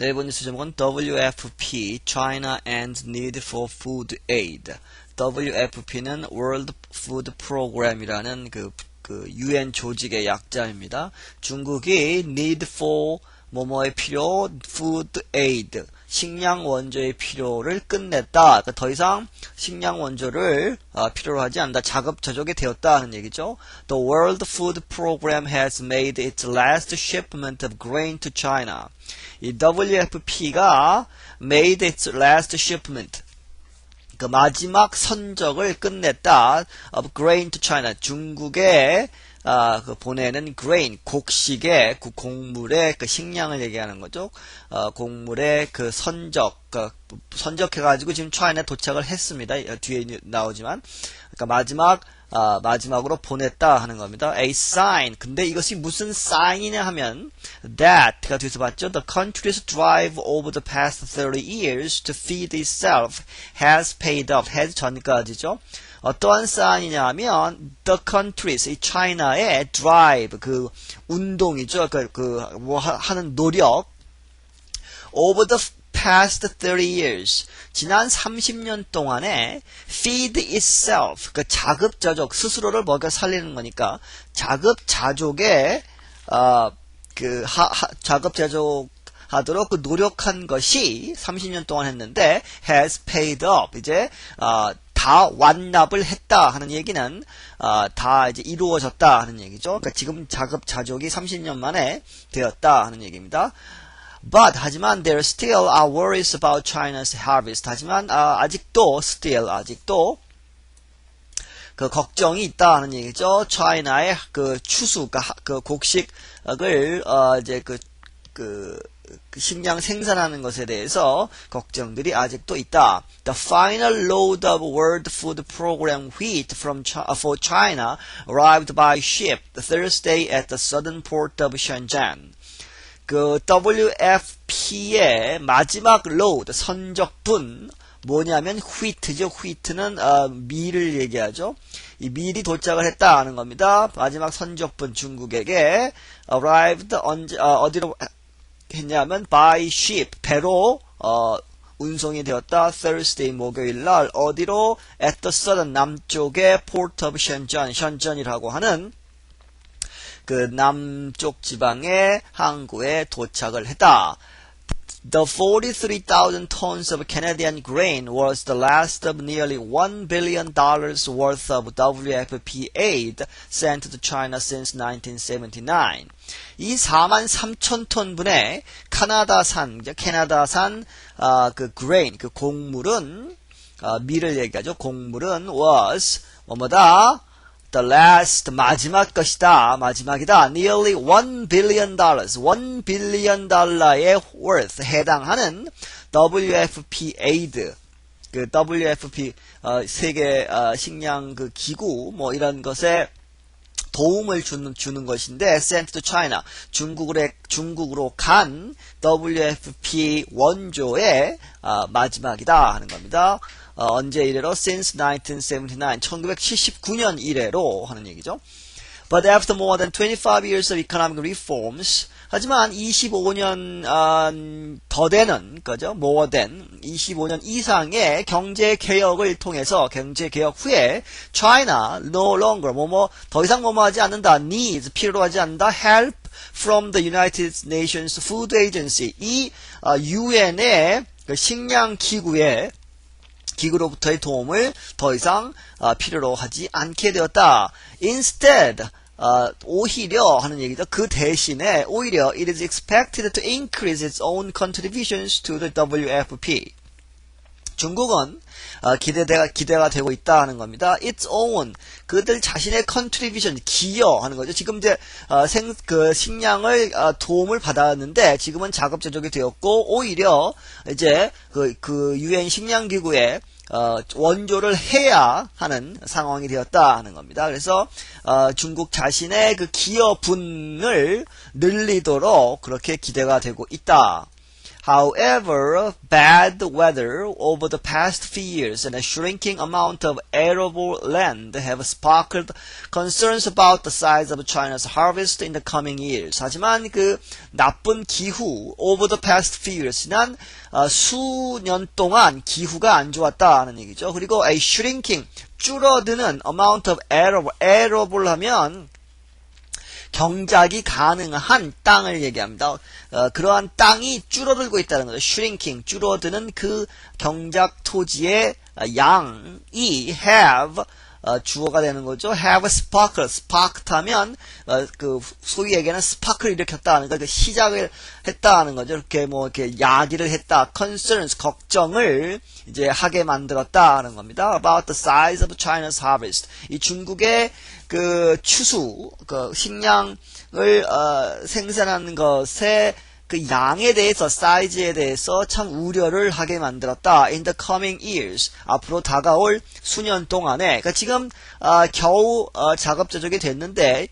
네 번째 뉴스 제목은 WFP, China and Need for Food Aid. WFP는 World Food Program이라는 그 UN 조직의 약자입니다. 중국이 Need for 뭐뭐의 필요, Food Aid, 식량 원조의 필요를 끝냈다. 그러니까 더 이상 식량 원조를 필요로 하지 않는다. 자급자족이 되었다 하는 얘기죠. The World Food Program has made its last shipment of grain to China. 이 WFP가 made its last shipment, 그 마지막 선적을 끝냈다. of grain to China. 중국에 그 보내는 grain, 곡식의 그 곡물의 그 식량을 얘기하는 거죠. 곡물의 그 선적, 선적해가지고 지금 차이나에 도착을 했습니다. 뒤에 나오지만, 그러니까 마지막으로 보냈다 하는 겁니다. A sign. 근데 이것이 무슨 sign이냐 하면 that가 뒤에서 봤죠. The country's drive over the past 30 years to feed itself has paid off. has 전까지죠. 어떠한 사인이냐 하면 the countries, 이 차이나의 drive, 그 운동이죠. 뭐 하는 노력 over the past 30 years, 지난 30년 동안에 feed itself, 그 자급자족, 스스로를 먹여 살리는 거니까 자급자족에 자급자족 하도록 그 노력한 것이 30년 동안 했는데 has paid off, 이제 다 완납을 했다 하는 얘기는 다 이제 이루어졌다 하는 얘기죠. 그러니까 지금 자급자족이 30년 만에 되었다 하는 얘기입니다. But 하지만 there still are worries about China's harvest. 하지만 아직도 그 걱정이 있다 하는 얘기죠. 차이나의 그 추수, 그 곡식을 이제 그 식량 생산하는 것에 대해서 걱정들이 아직도 있다. The final load of World Food Program wheat for China arrived by ship Thursday at the southern port of Shenzhen. 그 WFP의 마지막 load, 선적분 뭐냐면 wheat죠. wheat는 밀을 얘기하죠. 이 밀이 도착을 했다 하는 겁니다. 마지막 선적분 중국에게 arrived 어디로 했냐면 by ship, 배로 운송이 되었다. Thursday, 목요일 날 어디로? at the southern, 남쪽의 port of Shenzhen, 션전이라고 하는 그 남쪽 지방의 항구에 도착을 했다. The 43,000 tons of Canadian grain was the last of nearly $1 billion worth of WFP aid sent to China since 1979. 이 43,000톤분의 캐나다산 그 grain, 그 곡물은 밀을 얘기하죠. 곡물은 was 뭐뭐다? The last, 마지막 것이다. 마지막이다. Nearly $1 billion, $1 billion의 worth, 해당하는 WFP aid, 그 WFP, 세계, 식량 그 기구, 뭐 이런 것에 도움을 주는 것인데, sent to China, 중국으로 간 WFP 원조의 마지막이다 하는 겁니다. 언제 이래로? Since 1979, 1979년 이래로 하는 얘기죠. But after more than 25 years of economic reforms, 하지만 25년 더 되는 거죠. more than 25년 이상의 경제 개혁을 통해서 경제 개혁 후에 China no longer 더 이상 하지 않는다. needs 필요로 하지 않는다. help from the United Nations Food Agency, 이 UN의 그 식량 기구로부터의 도움을 더 이상 필요로 하지 않게 되었다. Instead, 오히려 하는 얘기죠. 그 대신에 오히려 it is expected to increase its own contributions to the WFP. 중국은 기대가 되고 있다 하는 겁니다. Its own, 그들 자신의 contribution, 기여하는 거죠. 지금 이제 그 식량을 도움을 받았는데 지금은 자급자족이 되었고 오히려 이제 그 UN 식량기구에 원조를 해야 하는 상황이 되었다 하는 겁니다. 그래서 중국 자신의 그 기여분을 늘리도록 그렇게 기대가 되고 있다. However, bad weather over the past few years and a shrinking amount of arable land have sparked concerns about the size of China's harvest in the coming years. 하지만 그 나쁜 기후, over the past few years, 지난 수년 동안 기후가 안 좋았다는 얘기죠. 그리고 a shrinking, 줄어드는 amount of arable 하면 경작이 가능한 땅을 얘기합니다. 그러한 땅이 줄어들고 있다는 거죠. shrinking, 줄어드는 그 경작 토지의 양이 have, 주어가 되는 거죠. have sparked 하면 그 소위 얘기하는 스파크를 일으켰다 하는 거, 그 시작을 했다 하는 거죠. 이렇게 이렇게 야기를 했다. concerns, 걱정을 이제 하게 만들었다 하는 겁니다. about the size of China's harvest. 이 중국의 그 추수, 그 식량을 생산하는 것의 그 양에 대해서, 사이즈에 대해서 참 우려를 하게 만들었다. In the coming years. 앞으로 다가올 수년 동안에. 그러니까 지금 겨우 작업조정이 됐는데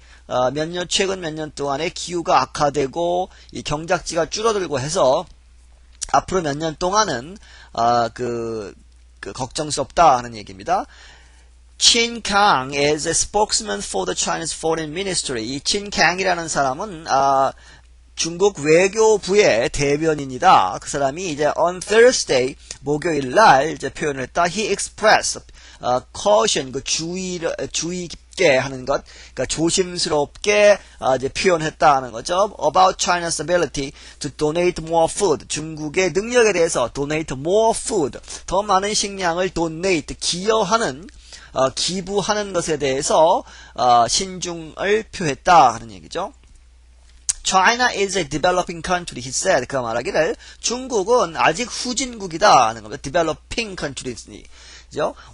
최근 몇 년 동안에 기후가 악화되고 이 경작지가 줄어들고 해서 앞으로 몇 년 동안은 그 걱정스럽다 하는 얘기입니다. Qin Kang is a spokesman for the Chinese Foreign Ministry. 이 Qin Kang이라는 사람은 중국 외교부의 대변인이다. 그 사람이 이제 on Thursday, 목요일 날 이제 표현을 했다. He expressed caution, 그 주의 깊게 하는 것, 그러니까 조심스럽게 이제 표현했다 하는 거죠. About China's ability to donate more food. 중국의 능력에 대해서 donate more food, 더 많은 식량을 donate, 기부하는 것에 대해서 신중을 표했다 하는 얘기죠. China is a developing country, he said. 그가 말하기를 중국은 아직 후진국이다 하는 겁니다. Developing countries.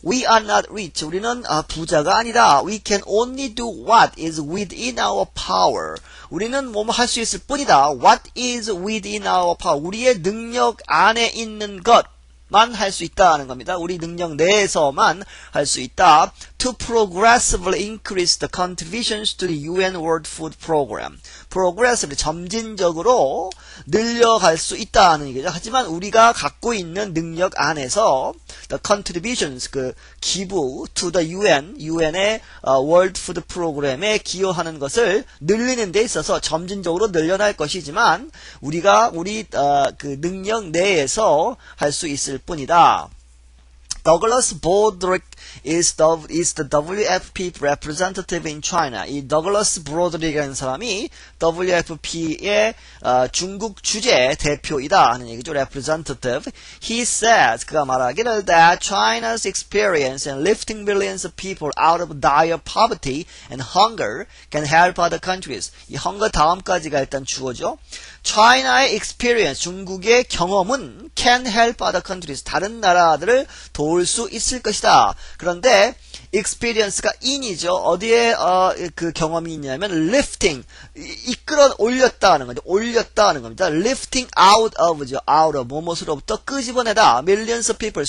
We are not rich. 우리는 부자가 아니다. We can only do what is within our power. 우리는 뭐뭐 할 수 있을 뿐이다. What is within our power. 우리의 능력 안에 있는 것만 할 수 있다는 겁니다. 우리 능력 내에서만 할 수 있다. To progressively increase the contributions to the UN World Food Program. progressively, 점진적으로 늘려갈 수 있다는 얘기죠. 하지만 우리가 갖고 있는 능력 안에서 the contributions, 그 기부 to the UN의 World Food Program에 기여하는 것을 늘리는 데 있어서 점진적으로 늘려날 것이지만 우리가 그 능력 내에서 할 수 있을 뿐이다. Douglas Broderick is the WFP representative in China. 이 Douglas Broderick이라는 사람이 WFP의 중국 주재 대표이다 하는 얘기죠. representative. He says, 그가 말하기를 that China's experience in lifting millions of people out of dire poverty and hunger can help other countries. 이 hunger 다음까지가 일단 주어죠. China의 experience, 중국의 경험은 can help other countries, 다른 나라들을 도울 수 있을 것이다. 그런데 experience가 in이죠. 어디에 그 경험이 있냐면 lifting, 이끌어 올렸다는 거죠. 올렸다는 겁니다. lifting out of죠. out of, 무엇으로부터 끄집어내다. millions of people,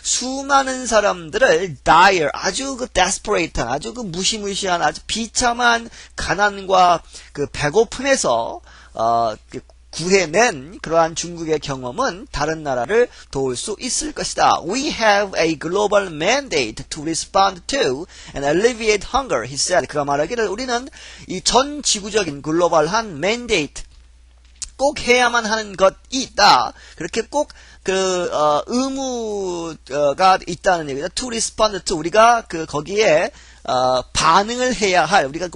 수많은 사람들을 dire, 아주 그 desperate한, 아주 그 무시무시한, 아주 비참한 가난과 그 배고픔에서 구해낸 그러한 중국의 경험은 다른 나라를 도울 수 있을 것이다. We have a global mandate to respond to and alleviate hunger, he said. 그가 말하기를 우리는 이 전 지구적인 글로벌한 mandate, 꼭 해야만 하는 것이 있다. 그렇게 꼭 의무가 있다는 얘기죠. To respond to, 우리가 거기에 반응을 해야 할, 우리가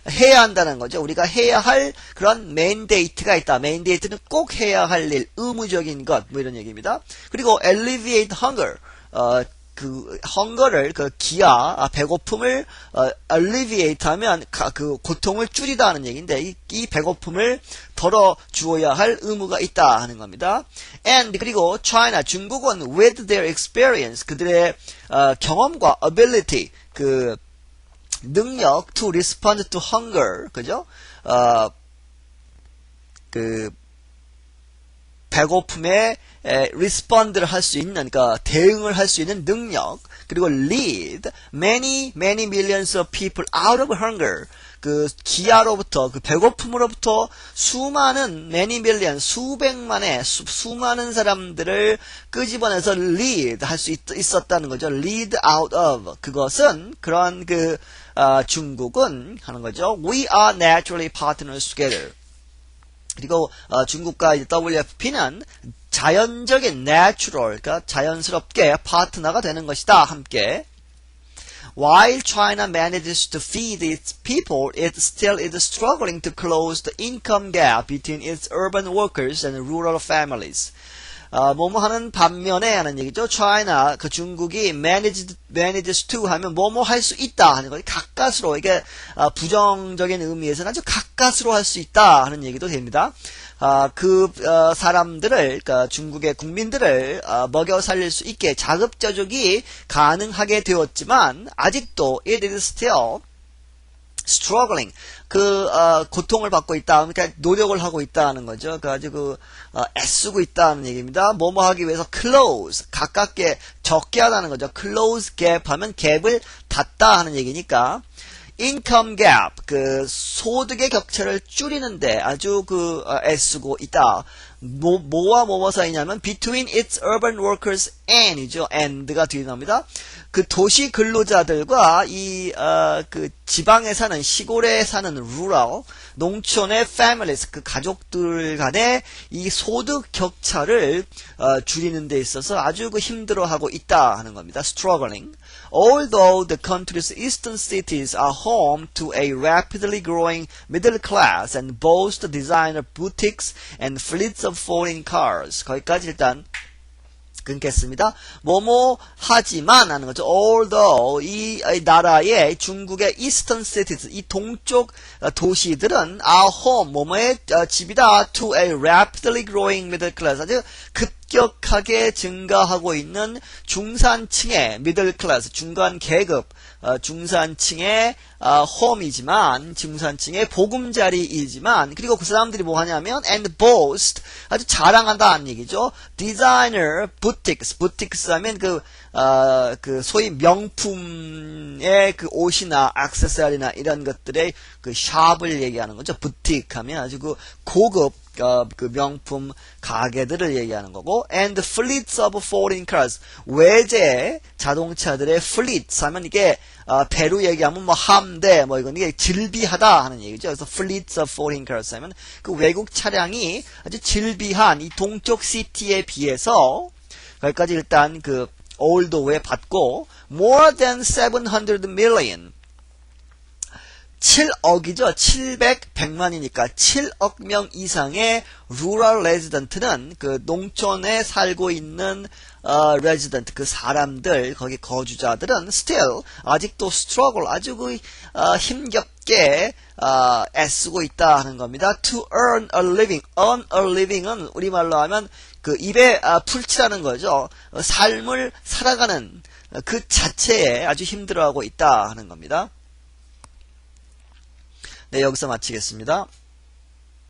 해야 한다는 거죠. 우리가 해야 할 그런 mandate가 있다. mandate는 꼭 해야 할 일, 의무적인 것, 뭐 이런 얘기입니다. 그리고 alleviate hunger, 그 hunger를, 그 기아, 배고픔을 alleviate 하면 그 고통을 줄이다 하는 얘기인데 이 배고픔을 덜어 주어야 할 의무가 있다 하는 겁니다. And 그리고 China, 중국은 with their experience, 그들의 경험과 ability, 그 능력 to respond to hunger, 그죠? 그 배고픔에 respond를 할 수 있는, 그러니까 대응을 할 수 있는 능력, 그리고 lead many millions of people out of hunger. 그 기아로부터 그 배고픔으로부터 수많은 many million 수백만의 수많은 사람들을 끄집어내서 lead 할 수 있었다는 거죠. lead out of 그것은 그런 중국은 하는 거죠. We are naturally partners together. 그리고 중국과 WFP는 자연적인 natural 그러니까 자연스럽게 파트너가 되는 것이다. 함께. While China manages to feed its people, it still is struggling to close the income gap between its urban workers and rural families. 뭐뭐 하는 반면에 하는 얘기죠. China, 그 중국이 manages to 하면 뭐뭐 할 수 있다 하는 거예요. 가까스로, 이게 부정적인 의미에서는 아주 가까스로 할 수 있다 하는 얘기도 됩니다. 사람들을, 그러니까 중국의 국민들을 먹여 살릴 수 있게 자급자족이 가능하게 되었지만 아직도 it is still struggling 고통을 받고 있다. 그러니까 노력을 하고 있다는 거죠. 아주 애쓰고 있다는 얘기입니다. 뭐뭐 하기 위해서 close 가깝게 적게 하다는 거죠. close gap 하면 갭을 닫다 하는 얘기니까 income gap 소득의 격차를 줄이는데 아주 애쓰고 있다. 뭐와 뭐뭐 사이냐면 between its urban workers and이죠. and가 뒤에 나옵니다. 그 도시 근로자들과 지방에 사는 시골에 사는 rural 농촌의 families 가족들 간의 이 소득 격차를 줄이는 데 있어서 아주 힘들어하고 있다 하는 겁니다. struggling. Although the country's eastern cities are home to a rapidly growing middle class and boast designer boutiques and fleets of foreign cars. 거기까지 일단 끊겠습니다. 뭐뭐 하지만 하는 거죠. Although 이 나라의 중국의 eastern cities 이 동쪽 도시들은 are home 뭐뭐의 집이다 to a rapidly growing middle class 아주 급격하게 증가하고 있는 중산층의 middle class 중간 계급 중산층의 home이지만 중산층의 보금자리이지만 그리고 그 사람들이 뭐 하냐면 and boast 아주 자랑한다는 얘기죠. designer boutiques 하면 소위 명품의 옷이나 액세서리나 이런 것들의 샵을 얘기하는 거죠. boutique 하면 아주 고급 명품 가게들을 얘기하는 거고 and fleets of foreign cars 외제 자동차들의 fleets 하면 이게 배로 얘기하면 뭐 함대 뭐 이게 질비하다 하는 얘기죠. 그래서 fleets of foreign cars 하면 외국 차량이 아주 질비한 이 동쪽 시티에 비해서 거기까지 일단 old에 받고 more than 700 million 7억이죠. 100만이니까 7억 명 이상의 rural resident는 농촌에 살고 있는 resident 사람들 거기 거주자들은 still 아직도 struggle 아주 힘겹게 애쓰고 있다 하는 겁니다. to earn a living은 우리말로 하면 입에 풀칠하는 거죠. 삶을 살아가는 그 자체에 아주 힘들어하고 있다 하는 겁니다. 네, 여기서 마치겠습니다.